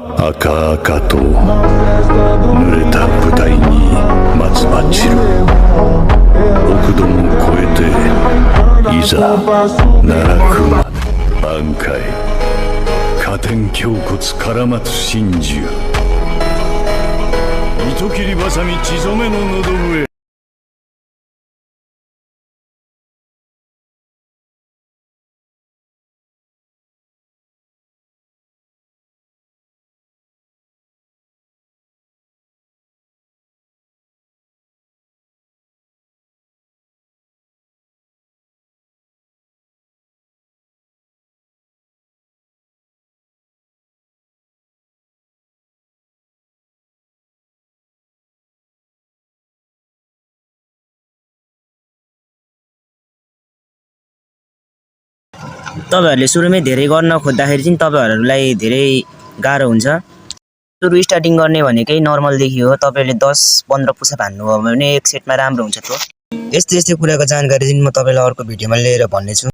赤々と濡れた舞台に松葉散る奥戸も越えていざ奈落間挽回加点胸骨絡まつ真珠糸切りばさみ血染めの喉笛तपाईहरुले सुरुमै धेरै गर्न खोज्दाखेरि चाहिँ तपाईहरुलाई धेरै गाह्रो हुन्छ। सुरु स्टार्टिङ गर्ने भनेकै नर्मल देखि हो। तपाईले 10-15 पुसअप हान्नुभयो भने एक सेटमा राम्रो हुन्छ त्यो। यस्तै कुराको जानकारी चाहिँ म तपाईलाई अर्को भिडियोमा लिएर भन्ने छु।